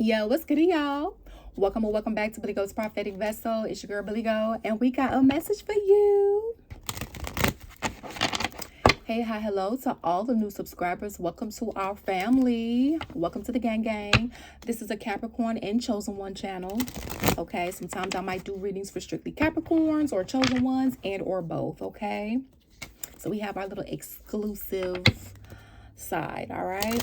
Yo, what's good, y'all? Welcome or welcome back to Billy Go's Prophetic Vessel. It's your girl Billy Go, and we got a message for you. Hey, hi, hello to all the new subscribers. Welcome to our family. Welcome to the gang gang. This is a Capricorn and Chosen One channel. Okay, sometimes I might do readings for strictly Capricorns or Chosen Ones and or both, okay? So we have our little exclusive side, all right?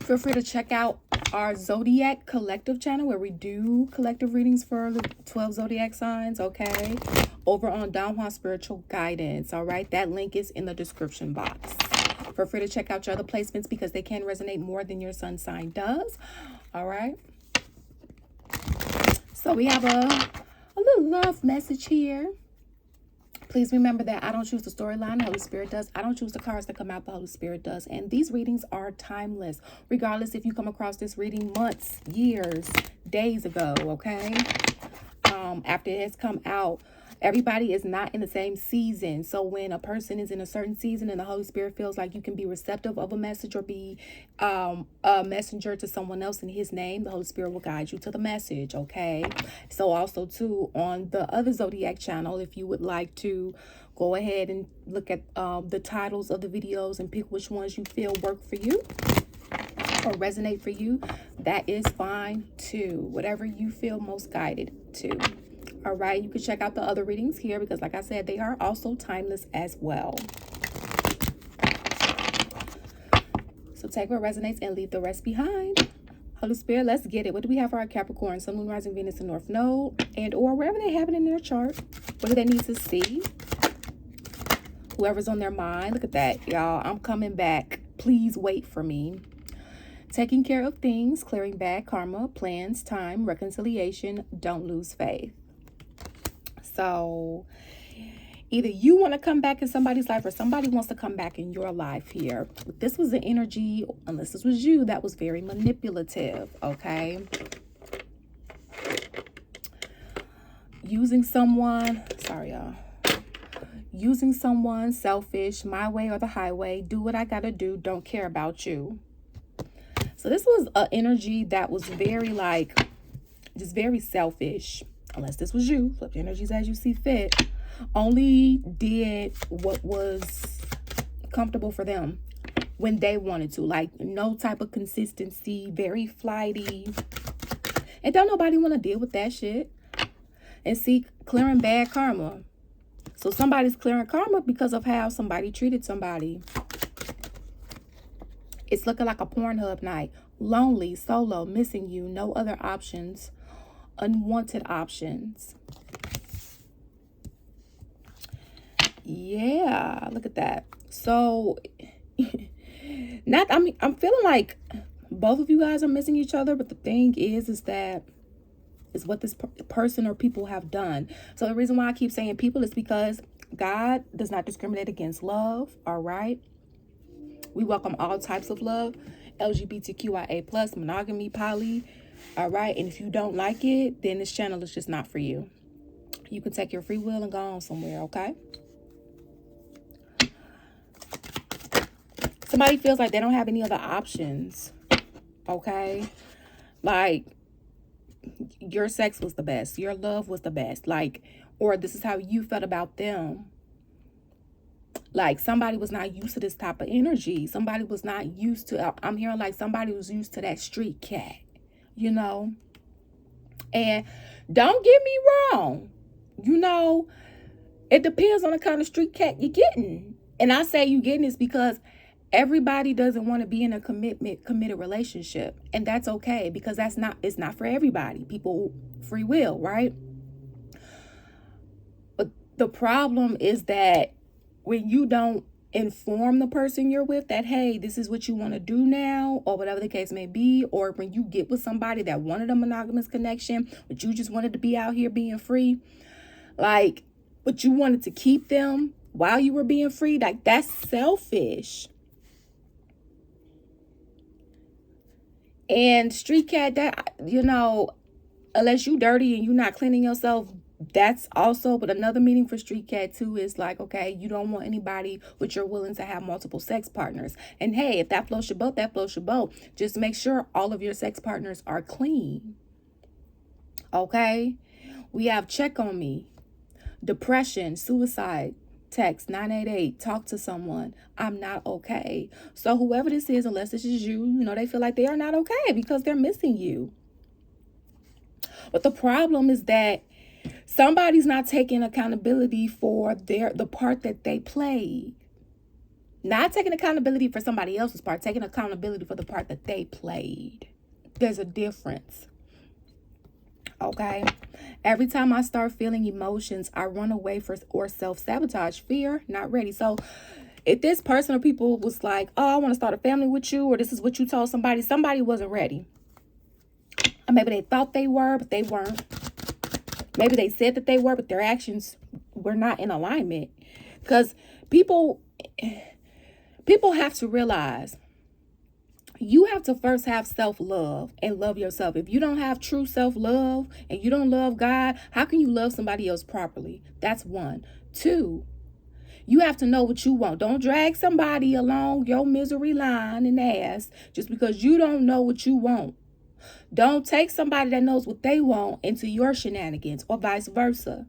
Feel free to check out our Zodiac Collective channel where we do collective readings for the 12 Zodiac signs, okay? Over on Downhua Spiritual Guidance, all right? That link is in the description box. Feel free to check out your other placements because they can resonate more than your sun sign does, all right? So we have a little love message here. Please remember that I don't choose the storyline, the Holy Spirit does. I don't choose the cards that come out, the Holy Spirit does. And these readings are timeless, regardless if you come across this reading months, years, days ago, okay? After it has come out, everybody is not in the same season. So when a person is in a certain season and the Holy Spirit feels like you can be receptive of a message or be a messenger to someone else in his name, the Holy Spirit will guide you to the message, okay? So also too, on the other Zodiac channel, if you would like to go ahead and look at the titles of the videos and pick which ones you feel work for you or resonate for you, that is fine too. Whatever you feel most guided to. All right, you can check out the other readings here because, like I said, they are also timeless as well. So take what resonates and leave the rest behind. Holy Spirit, let's get it. What do we have for our Capricorn, Sun, Moon, Rising, Venus, and North Node, and or wherever they have it in their chart? What do they need to see? Whoever's on their mind, look at that, y'all. I'm coming back. Please wait for me. Taking care of things, clearing bad karma, plans, time, reconciliation. Don't lose faith. So either you want to come back in somebody's life or somebody wants to come back in your life here. If this was the energy, unless this was you, that was very manipulative, okay? Using someone, sorry y'all. Using someone, selfish, my way or the highway, do what I gotta do, don't care about you. So this was an energy that was very like, just very selfish. Unless this was you, flip the energies as you see fit. Only did what was comfortable for them when they wanted to. Like no type of consistency, very flighty. And don't nobody want to deal with that shit. And see, clearing bad karma. So somebody's clearing karma because of how somebody treated somebody. It's looking like a Pornhub night. Lonely, solo, missing you, no other options. Unwanted options. Yeah, look at that. So I'm feeling like both of you guys are missing each other, but the thing is that is what this person or people have done. So the reason why I keep saying people is because God does not discriminate against love, all right? We welcome all types of love, LGBTQIA+, monogamy, poly, all right? And if you don't like it, then this channel is just not for you. You can take your free will and go on somewhere, okay? Somebody feels like they don't have any other options, okay? Like, your sex was the best. Your love was the best. Like, or this is how you felt about them. Like, somebody was not used to this type of energy. Somebody was not used to, I'm hearing like somebody was used to that street cat, you know? And don't get me wrong, you know, it depends on the kind of street cat you're getting. And I say you getting this because everybody doesn't want to be in a committed relationship. And that's okay because it's not for everybody. People, free will, right? But the problem is that when you don't inform the person you're with that, hey, this is what you want to do now, or whatever the case may be, or when you get with somebody that wanted a monogamous connection, but you just wanted to be out here being free, like, but you wanted to keep them while you were being free, like, that's selfish. And street cat, that, you know, unless you dirty and you're not cleaning yourself That's also, but another meaning for street cat too is like, okay, you don't want anybody, but you're willing to have multiple sex partners. And hey, if that floats your boat, that floats your boat. Just make sure all of your sex partners are clean. Okay? We have check on me, depression, suicide, text 988, talk to someone. I'm not okay. So whoever this is, unless this is you, you know, they feel like they are not okay because they're missing you. But the problem is that somebody's not taking accountability for the part that they played. Not taking accountability for somebody else's part, taking accountability for the part that they played. There's a difference. Okay? Every time I start feeling emotions, I run away or self-sabotage. Fear, not ready. So if this person or people was like, oh, I want to start a family with you, or this is what you told somebody wasn't ready. Or maybe they thought they were, but they weren't. Maybe they said that they were, but their actions were not in alignment. Because people have to realize you have to first have self-love and love yourself. If you don't have true self-love and you don't love God, how can you love somebody else properly? That's one. Two, you have to know what you want. Don't drag somebody along your misery line and ass just because you don't know what you want. Don't take somebody that knows what they want into your shenanigans or vice versa.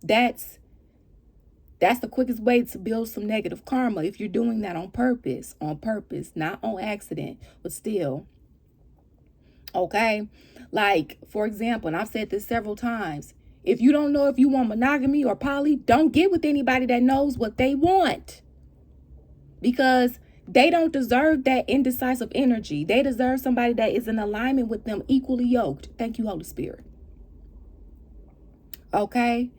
That's the quickest way to build some negative karma if you're doing that on purpose, not on accident, but still. Okay? Like, for example, and I've said this several times, if you don't know if you want monogamy or poly, don't get with anybody that knows what they want. Because they don't deserve that indecisive energy. They deserve somebody that is in alignment with them, equally yoked. Thank you, Holy Spirit. Okay?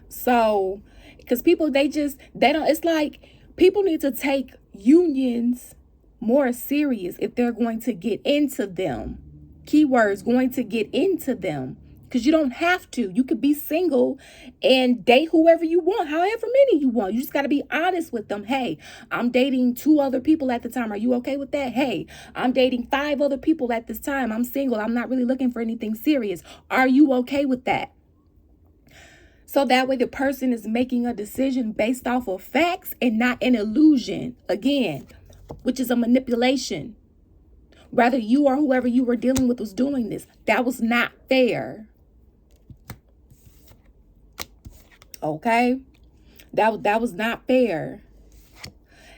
So, because people, it's like people need to take unions more serious if they're going to get into them. Keywords, going to get into them. Because you don't have to. You could be single and date whoever you want, however many you want. You just got to be honest with them. Hey, I'm dating 2 other people at the time. Are you okay with that? Hey, I'm dating 5 other people at this time. I'm single. I'm not really looking for anything serious. Are you okay with that? So that way the person is making a decision based off of facts and not an illusion. Again, which is a manipulation. Whether you or whoever you were dealing with was doing this, that was not fair. Okay? That was not fair.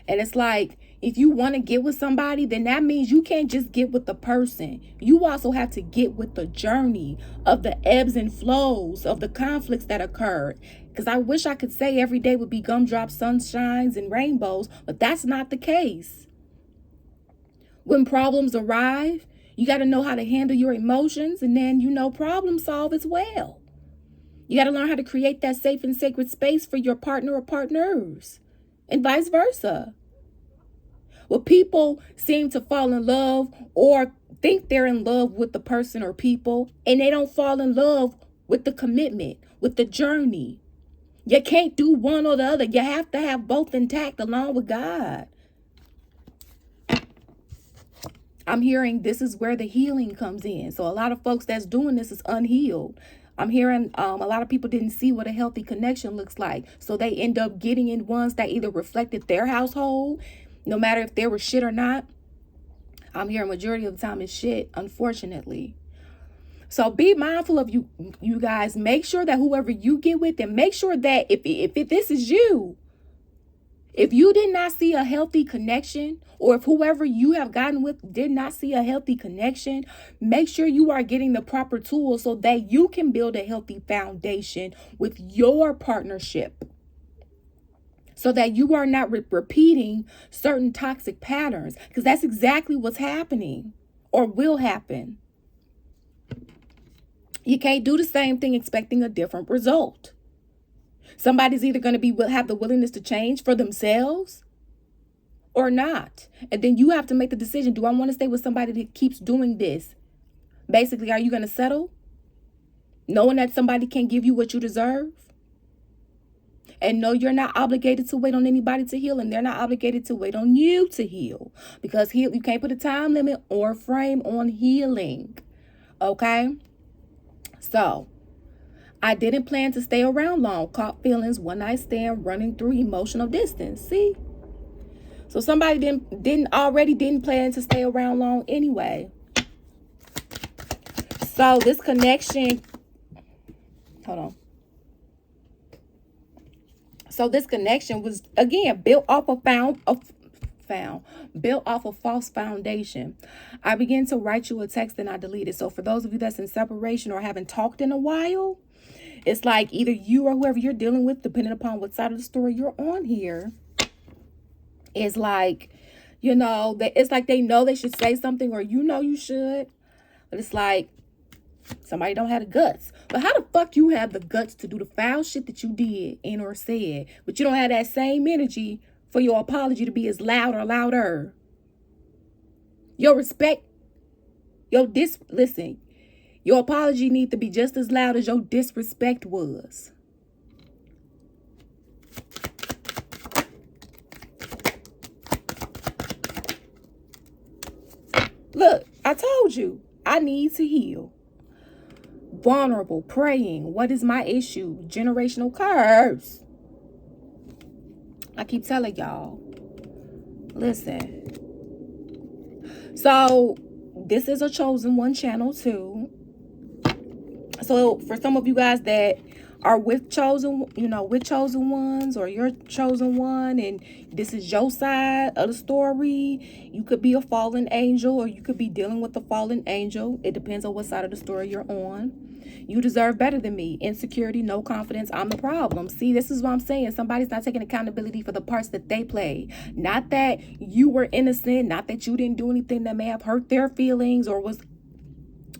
And it's like, if you want to get with somebody, then that means you can't just get with the person. You also have to get with the journey of the ebbs and flows of the conflicts that occurred. Because I wish I could say every day would be gumdrops, sunshines, and rainbows, but that's not the case. When problems arrive, you got to know how to handle your emotions, and then, problem solve as well. You got to learn how to create that safe and sacred space for your partner or partners, and vice versa. Well, people seem to fall in love or think they're in love with the person or people, and they don't fall in love with the commitment, with the journey. You can't do one or the other. You have to have both intact along with God. I'm hearing this is where the healing comes in. So a lot of folks that's doing this is unhealed. I'm hearing a lot of people didn't see what a healthy connection looks like. So they end up getting in ones that either reflected their household, no matter if they were shit or not. I'm hearing majority of the time is shit, unfortunately. So be mindful of you guys. Make sure that whoever you get with, and make sure that if this is you, if you did not see a healthy connection, or if whoever you have gotten with did not see a healthy connection, make sure you are getting the proper tools so that you can build a healthy foundation with your partnership. So that you are not repeating certain toxic patterns, because that's exactly what's happening or will happen. You can't do the same thing expecting a different result. Somebody's either going to have the willingness to change for themselves or not. And then you have to make the decision. Do I want to stay with somebody that keeps doing this? Basically, are you going to settle? Knowing that somebody can't give you what you deserve? And no, you're not obligated to wait on anybody to heal, and they're not obligated to wait on you to heal. Because you can't put a time limit or frame on healing. Okay? So, I didn't plan to stay around long. Caught feelings, one night stand, running through emotional distance. See? So somebody didn't plan to stay around long anyway. So this connection, hold on. So this connection was again built off a false foundation. I began to write you a text and I deleted. So for those of you that's in separation or haven't talked in a while, it's like either you or whoever you're dealing with, depending upon what side of the story you're on here, is like, you know, it's like they know they should say something, or you know you should, but it's like somebody don't have the guts. But how the fuck you have the guts to do the foul shit that you did and or said, but you don't have that same energy for your apology to be as loud or louder? Your respect, listen, your apology needs to be just as loud as your disrespect was. Look, I told you, I need to heal. Vulnerable, praying. What is my issue? Generational curse. I keep telling y'all. Listen. So, this is a chosen one channel too. So, for some of you guys that are with chosen ones, or you're chosen one and this is your side of the story, you could be a fallen angel or you could be dealing with a fallen angel. It depends on what side of the story you're on. You deserve better than me. Insecurity, no confidence, I'm the problem. See, this is what I'm saying. Somebody's not taking accountability for the parts that they played. Not that you were innocent, not that you didn't do anything that may have hurt their feelings or was,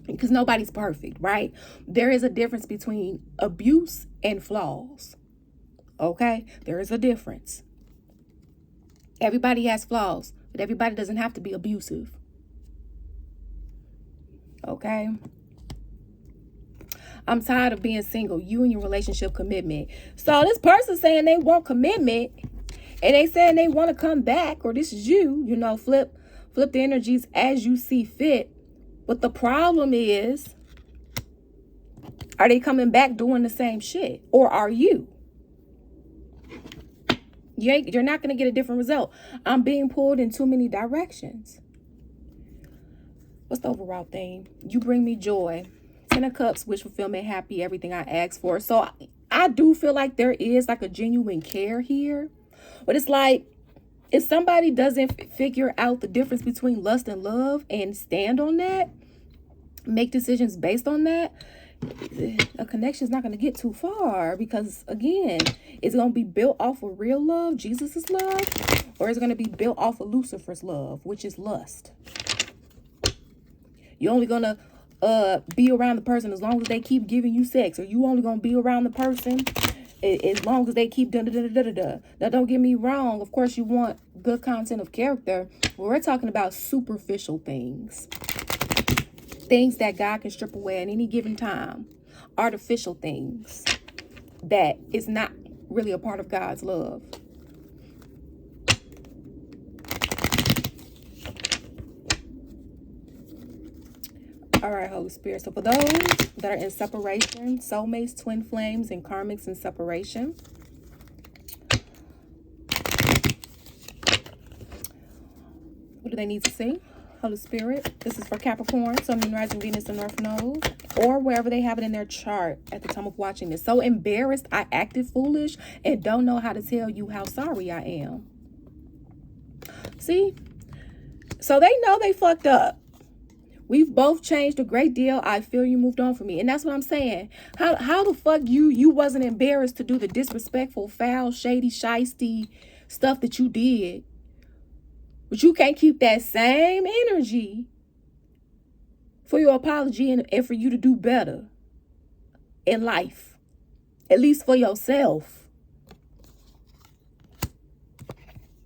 because nobody's perfect, right? There is a difference between abuse and flaws. Okay? There is a difference. Everybody has flaws, but everybody doesn't have to be abusive. Okay? I'm tired of being single. You and your relationship commitment. So this person saying they want commitment and they saying they want to come back, or this is you, flip the energies as you see fit. But the problem is, are they coming back doing the same shit? Or are you? You're not going to get a different result. I'm being pulled in too many directions. What's the overall theme? You bring me joy. 10 of Cups, wish fulfillment, happy, everything I asked for. So I do feel like there is like a genuine care here. But it's like, if somebody doesn't figure out the difference between lust and love and stand on that, make decisions based on that, a connection is not going to get too far, because again, it's going to be built off of real love, Jesus's love, or it's going to be built off of Lucifer's love, which is lust. You're only going to be around the person as long as they keep giving you sex, or you only going to be around the person as long as they keep da-da-da-da-da-da. Now, don't get me wrong. Of course, you want good content of character. But we're talking about superficial things. Things that God can strip away at any given time. Artificial things that is not really a part of God's love. All right, Holy Spirit. So for those that are in separation, soulmates, twin flames, and karmics in separation, what do they need to see? Holy Spirit, this is for Capricorn, Sun, Moon, Rising, Venus, and North Node, or wherever they have it in their chart at the time of watching this. So embarrassed, I acted foolish and don't know how to tell you how sorry I am. See? So they know they fucked up. We've both changed a great deal. I feel you moved on from me. And that's what I'm saying. How the fuck you wasn't embarrassed to do the disrespectful, foul, shady, shisty stuff that you did? But you can't keep that same energy for your apology and for you to do better in life. At least for yourself.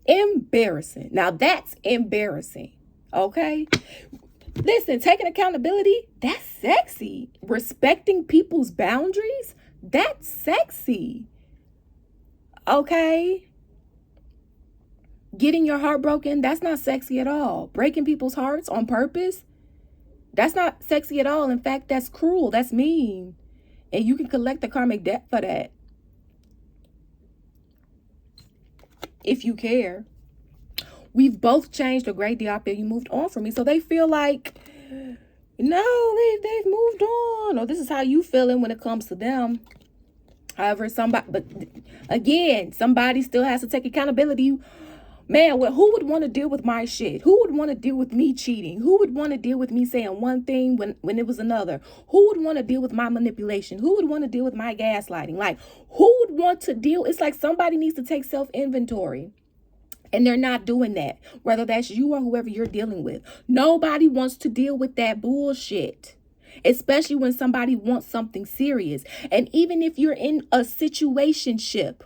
Embarrassing. Now that's embarrassing. Okay? Listen, taking accountability, that's sexy. Respecting people's boundaries, that's sexy. Okay? Getting your heart broken, that's not sexy at all. Breaking people's hearts on purpose, that's not sexy at all. In fact, that's cruel. That's mean. And you can collect the karmic debt for that. If you care. We've both changed a great deal. I feel you moved on from me. So they feel like, no, they've moved on. Or this is how you feeling when it comes to them. However, but again, somebody still has to take accountability. Man, who would want to deal with my shit? Who would want to deal with me cheating? Who would want to deal with me saying one thing when it was another? Who would want to deal with my manipulation? Who would want to deal with my gaslighting? Like, who would want to deal? It's like somebody needs to take self-inventory. And they're not doing that, whether that's you or whoever you're dealing with. Nobody wants to deal with that bullshit, especially when somebody wants something serious. And even if you're in a situationship,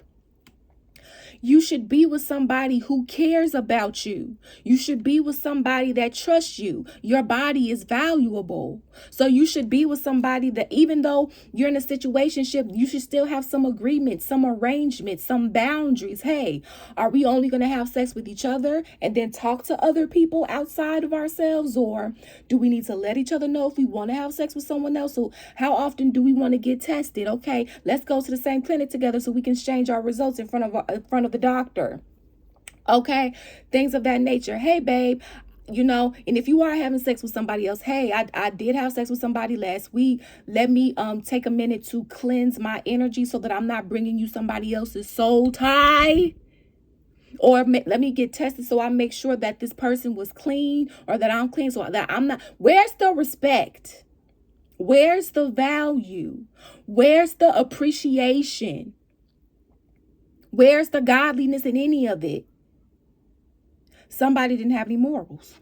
you should be with somebody who cares about you. You should be with somebody that trusts you. Your body is valuable. So you should be with somebody that, even though you're in a situationship, you should still have some agreement, some arrangement, some boundaries. Hey, are we only going to have sex with each other and then talk to other people outside of ourselves? Or do we need to let each other know if we want to have sex with someone else? So how often do we want to get tested? Okay, let's go to the same clinic together so we can exchange our results in front of the doctor. Okay, things of that nature. Hey, babe, and if you are having sex with somebody else, hey, I did have sex with somebody last week. Let me take a minute to cleanse my energy so that I'm not bringing you somebody else's soul tie. Or let me get tested so I make sure that this person was clean, or that I'm clean, so that I'm not. Where's the respect? Where's the value? Where's the appreciation? Where's the godliness in any of it? Somebody didn't have any morals.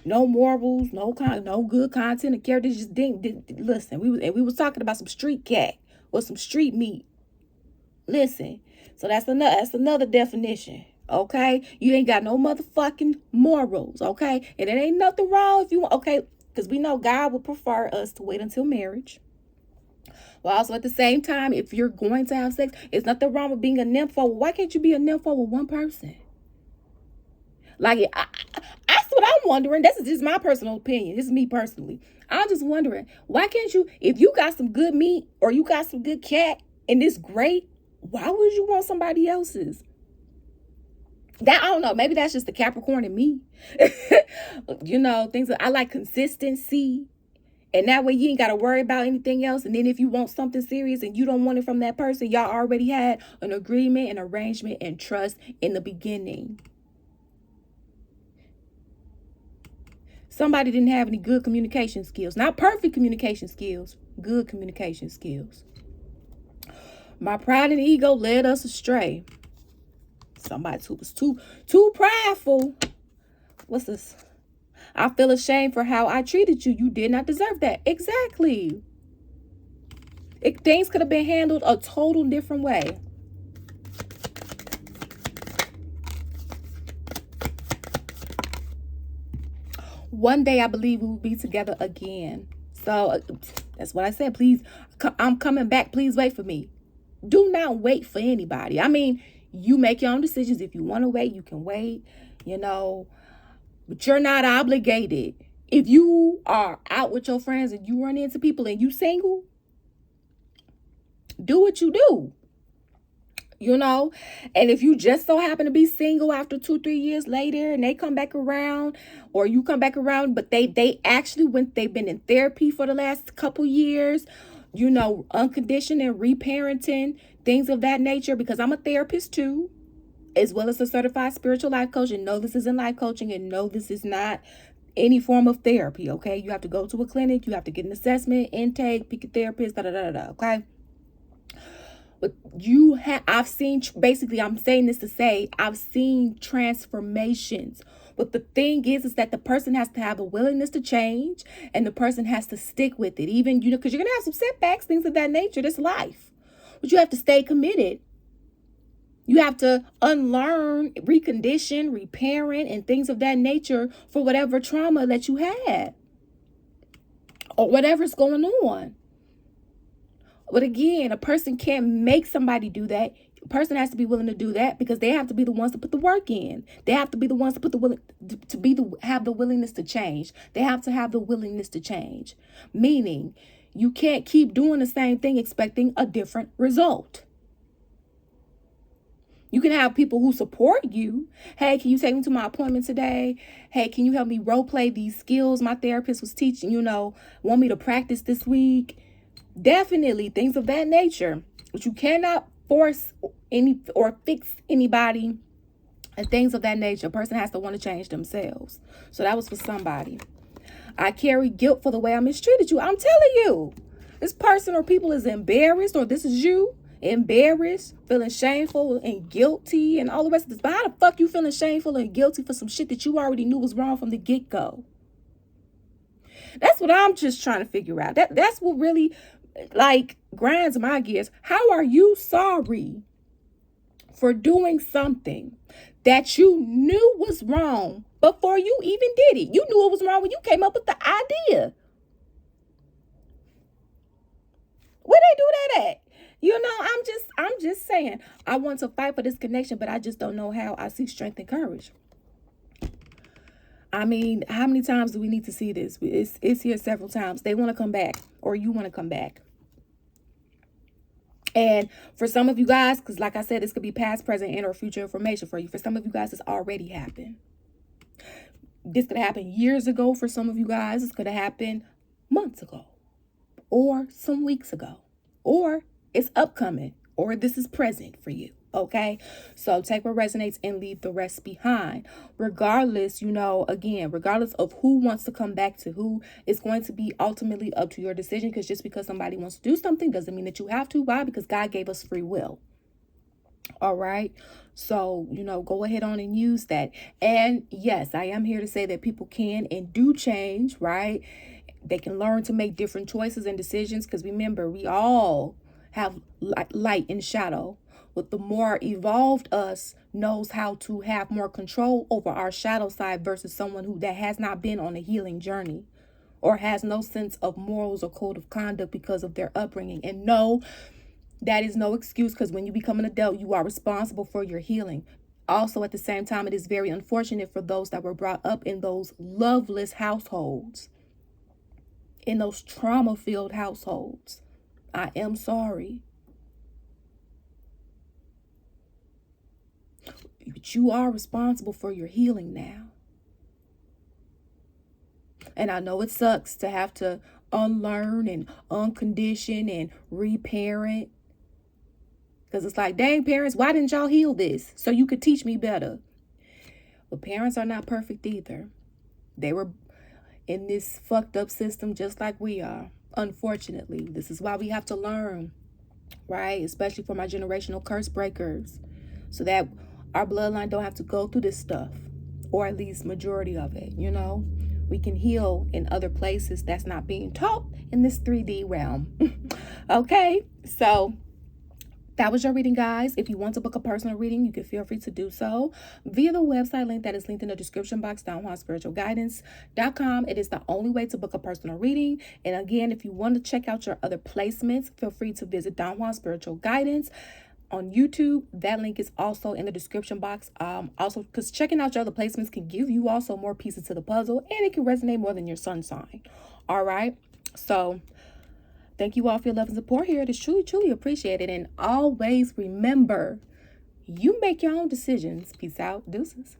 No morals, no good content. The characters just didn't listen. We was talking about some street cat or some street meat. Listen, so that's another definition. Okay, you ain't got no motherfucking morals. Okay, and it ain't nothing wrong if you want. Okay, because we know God would prefer us to wait until marriage. Well, also at the same time, if you're going to have sex, it's nothing wrong with being a nympho. Why can't you be a nympho with one person? Like, that's what I'm wondering. This is just my personal opinion. This is me personally. I'm just wondering, why can't you, if you got some good meat or you got some good cat and it's great, why would you want somebody else's? That, I don't know. Maybe that's just the Capricorn in me. Things that I like consistency. And that way you ain't got to worry about anything else. And then if you want something serious and you don't want it from that person, y'all already had an agreement, an arrangement, and trust in the beginning. Somebody didn't have any good communication skills. Not perfect communication skills. Good communication skills. My pride and ego led us astray. Somebody who was too prideful. What's this? I feel ashamed for how I treated you. You did not deserve that. Exactly. Things could have been handled a total different way. One day I believe we will be together again. So that's what I said. Please, I'm coming back. Please wait for me. Do not wait for anybody. I mean, you make your own decisions. If you want to wait, you can wait, but you're not obligated. If you are out with your friends and you run into people and you single, do what you do. And if you just so happen to be single after 2-3 years later and they come back around, or you come back around, but they actually they've been in therapy for the last couple years, unconditioned and reparenting, things of that nature, because I'm a therapist too, as well as a certified spiritual life coach. And no, this isn't life coaching, and no, this is not any form of therapy. Okay, you have to go to a clinic, you have to get an assessment, intake, pick a therapist, okay. But I'm saying this to say, I've seen transformations. But the thing is that the person has to have a willingness to change, and the person has to stick with it. Even, because you're going to have some setbacks, things of that nature. That's life. But you have to stay committed. You have to unlearn, recondition, reparent, and things of that nature for whatever trauma that you had or whatever's going on. But again, a person can't make somebody do that. A person has to be willing to do that, because they have to be the ones to put the work in. They have to be the ones to have the willingness to change. They have to have the willingness to change. Meaning, You can't keep doing the same thing expecting a different result. You can have people who support you. Hey, can you take me to my appointment today? Hey, can you help me role play these skills my therapist was teaching, want me to practice this week? Definitely things of that nature. But you cannot force any or fix anybody and things of that nature. A person has to want to change themselves. So that was for somebody. I carry guilt for the way I mistreated you. I'm telling you, this person or people is embarrassed, or this is you, embarrassed, feeling shameful and guilty and all the rest of this. But how the fuck you feeling shameful and guilty for some shit that you already knew was wrong from the get-go? That's what I'm just trying to figure out. That's what really grinds my gears. How are you sorry for doing something that you knew was wrong before you even did it? You knew it was wrong when you came up with the idea. Where they do that at? I'm just saying, I want to fight for this connection, but I just don't know how. I see strength and courage. I mean, how many times do we need to see this? It's here several times. They want to come back, or you want to come back. And for some of you guys, because like I said, this could be past, present, and or future information for you. For some of you guys, it's already happened. This could have happened years ago. For some of you guys, this could have happened months ago, or some weeks ago, or it's upcoming, or this is present for you. Okay, so take what resonates and leave the rest behind. Regardless, regardless of who wants to come back to who, it's going to be ultimately up to your decision. Because just because somebody wants to do something doesn't mean that you have to. Why? Because God gave us free will. All right. So, go ahead on and use that. And yes, I am here to say that people can and do change, right? They can learn to make different choices and decisions. Because remember, we all have light and shadow. But the more evolved us knows how to have more control over our shadow side versus someone that has not been on a healing journey or has no sense of morals or code of conduct because of their upbringing. And no, that is no excuse, because when you become an adult, you are responsible for your healing. Also, at the same time, it is very unfortunate for those that were brought up in those loveless households, in those trauma-filled households. I am sorry. But you are responsible for your healing now. And I know it sucks to have to unlearn and uncondition and reparent. Because it's like, dang, parents, why didn't y'all heal this so you could teach me better? But parents are not perfect either. They were in this fucked up system just like we are. Unfortunately, this is why we have to learn, right? Especially for my generational curse breakers, so that our bloodline don't have to go through this stuff, or at least majority of it. We can heal in other places that's not being taught in this 3D realm. Okay, so that was your reading, guys. If you want to book a personal reading, you can feel free to do so via the website link that is linked in the description box, DonJuanSpiritualGuidance.com. It is the only way to book a personal reading. And again, if you want to check out your other placements, feel free to visit Don Juan Spiritual Guidance on YouTube. That link is also in the description box. Also, because checking out your other placements can give you also more pieces to the puzzle, and it can resonate more than your sun sign. All right. So thank you all for your love and support here. It is truly, truly appreciated. And always remember, you make your own decisions. Peace out. Deuces.